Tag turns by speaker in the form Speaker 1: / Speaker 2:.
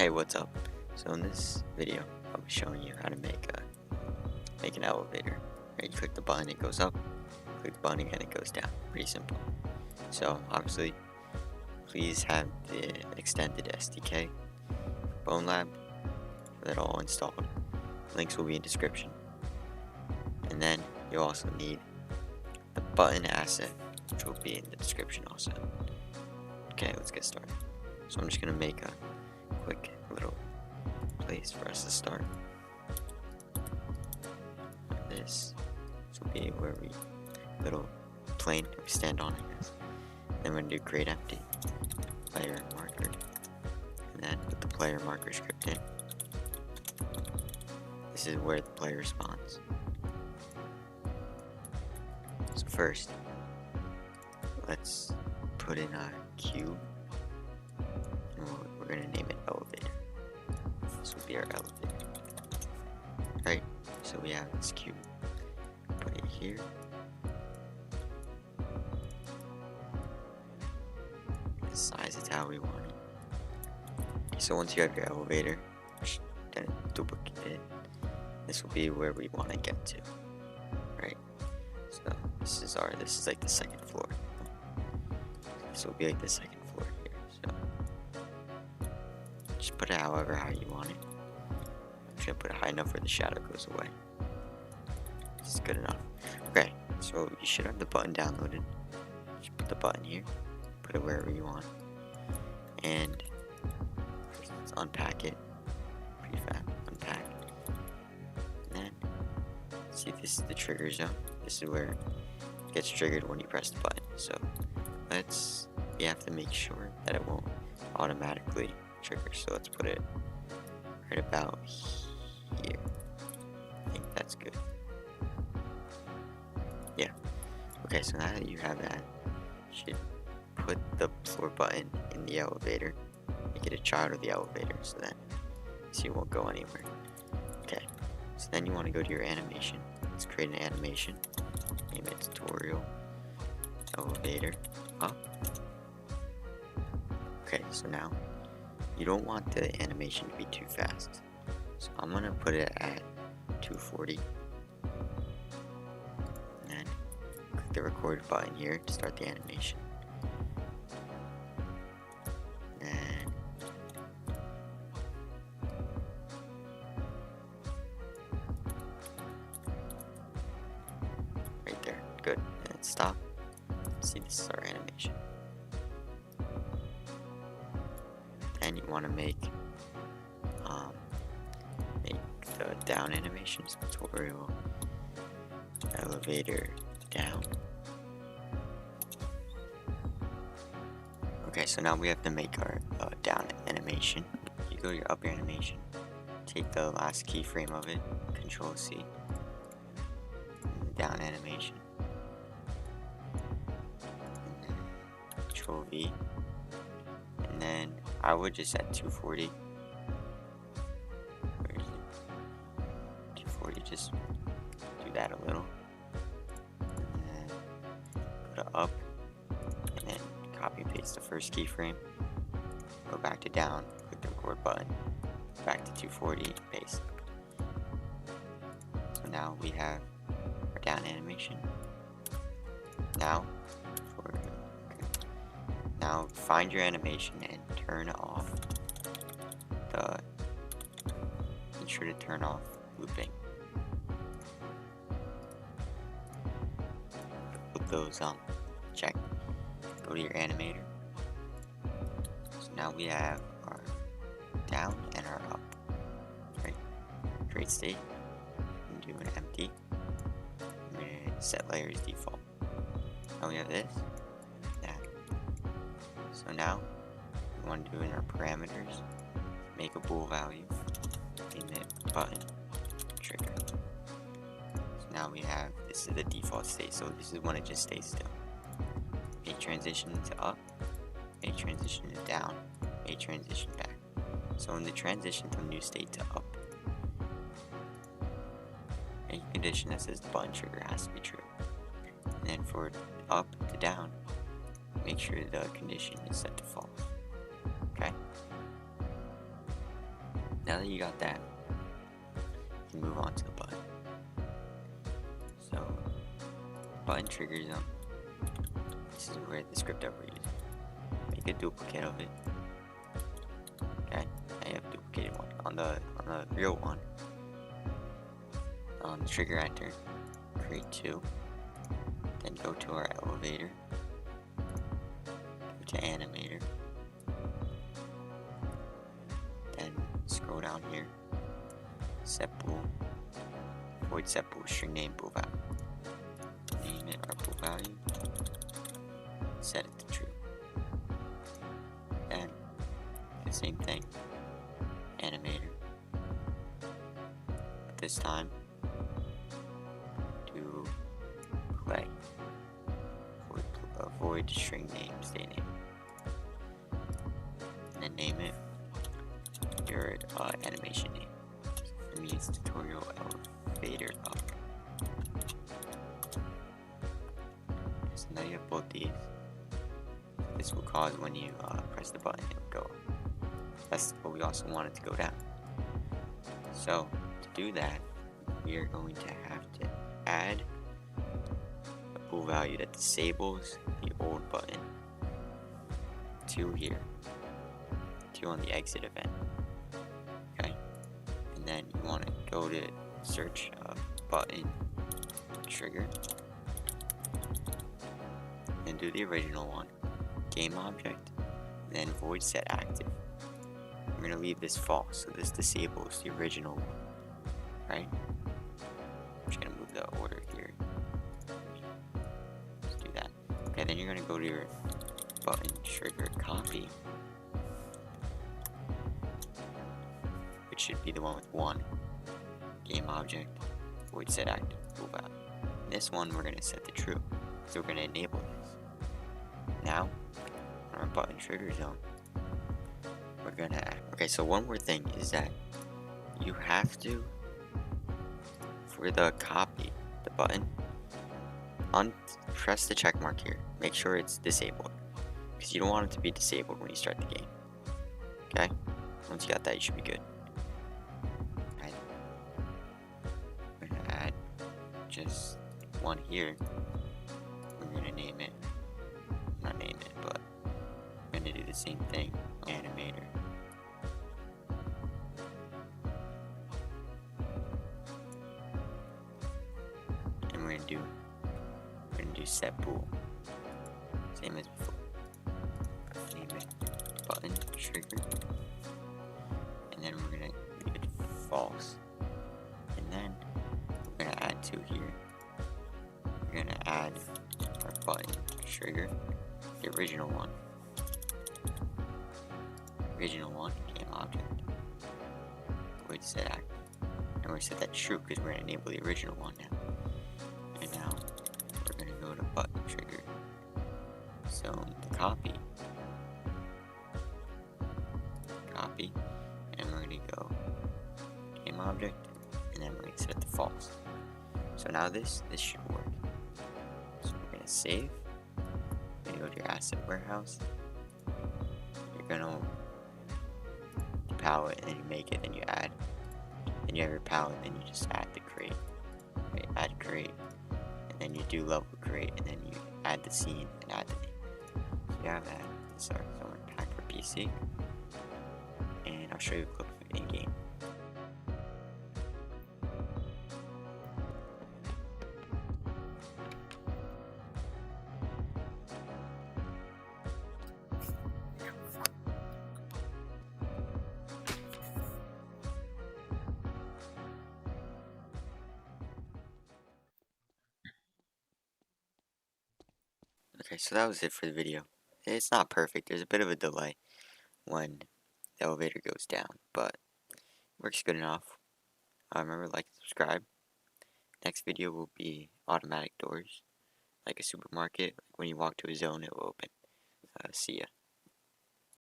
Speaker 1: Hey, what's up? So in this video, I'll be showing you how to make an elevator. Right, you click the button, it goes up. Click the button again, it goes down. Pretty simple. So obviously, please have the extended SDK, Bonelab, that all installed. Links will be in description. And then you'll also need the button asset, which will be in the description also. Okay, let's get started. So I'm just gonna make a quick little place for us to start. This will be where we little plane that we stand on, I guess. Then we're gonna do create empty player marker, and then put the player marker script in. This is where the player spawns. So first, let's put in a cube. We're gonna name it elevator. This will be our elevator. Right? So we have this cube. Put it here. The size is how we want it. Okay, so once you have your elevator, then duplicate it. This will be where we want to get to. Right? So this is like the second floor. This will be like the second floor here. So just put it how you want it. I'm just gonna put it high enough where the shadow goes away. This is good enough. Okay, so you should have the button downloaded. Just put the button here. Put it wherever you want. And first let's unpack it. Prefab, unpack. And then see, this is the trigger zone. This is where it gets triggered when you press the button. So we have to make sure that it won't automatically trigger. So let's put it right about here. I think that's good. Yeah. Okay, so now that you have that, you should put the floor button in the elevator. Make it a child of the elevator so that it won't go anywhere. Okay. So then you want to go to your animation. Let's create an animation. Name it tutorial elevator up. Okay, so now you don't want the animation to be too fast. So I'm gonna put it at 240. And then click the record button here to start the animation. And right there, good. And then stop. See, this is our animation. And you want to make the down animations. Tutorial elevator down. Okay, so now we have to make our down animation. You go to your up animation, take the last keyframe of it, Control C, and the down animation, and then Control V, and then I would just at 240. Where is it? 240, just do that a little. And then go to up, and then copy and paste the first keyframe. Go back to down, click the record button, back to 240, paste. So now we have our down animation. Now find your animation and turn off make sure to turn off looping. Put those check. Go to your animator. So now we have our down and our up. Right? Create state. And do an empty. I'm gonna set layers default. Now we have this. So now we want to do in our parameters, make a bool value, name it button trigger. So now we have, this is the default state, so this is when it just stays still. Make transition to up, make transition to down, make transition back. So in the transition from new state to up, make a condition that says the button trigger has to be true. And then for up to down, make sure the condition is set to false. Okay? Now that you got that, you can move on to the button. So, button trigger zone. This is where the script that we're using. Make a duplicate of it. Okay, I have duplicated one on the real one. Trigger enter, create two, then go to our elevator, go to animator, then scroll down here, set bool, void set bool, string name bool value, name it our bool value, set it to true, then the same thing, animator, but this time to play, void string name, stay name, and then name it your animation name. So for me it's tutorial elevator up. So now you have both these. This will cause when you press the button, it will go up. That's what we also want it to go down. So to do that, we are going to have to add a bool value that disables the old button. 2 here, 2 on the exit event. Okay, and then you want to go to search button trigger and do the original one, game object, then void set active. I'm going to leave this false, so this disables the original one, right? I'm just going to move the order here. Let's do that. Okay, then you're going to go to your button trigger copy, which should be the one with 1, game object, void set active, bool value. This one we're going to set to true, so we're going to enable this. Now, on our button trigger zone, we're going to add. Okay, so one more thing is that you have to, for the copy, the button, press the check mark here. Make sure it's disabled, because you don't want it to be disabled when you start the game. Okay? Once you got that, you should be good. Right. We're going to add just one here. We're going to name it, not name it, but we're going to do the same thing, animator. And we're going to do set bool. Same as before. Name it button trigger. And then we're going to leave it false. And then we're going to add 2 here. We're going to add our button trigger, the original one. Original one, game object. Void set active. And we're going to set that true because we're going to enable the original one now. And now we're going to go to button trigger. So the copy, and we're going to go game object, and then we're going to set it to false. So now this should work. So we're going to save. You're going to go to your asset warehouse. You're going to palette, and then you make it, then you add. Then you have your palette, then you just add the crate. Right? Add crate, and then you do level crate, and then you add the scene and add the name. So you have that. This is our summer pack for PC, and I'll show you a clip of it in game. Okay, so that was it for the video. It's not perfect. There's a bit of a delay when the elevator goes down, but it works good enough. Remember, like and subscribe. Next video will be automatic doors, like a supermarket. When you walk to a zone, it will open. See ya.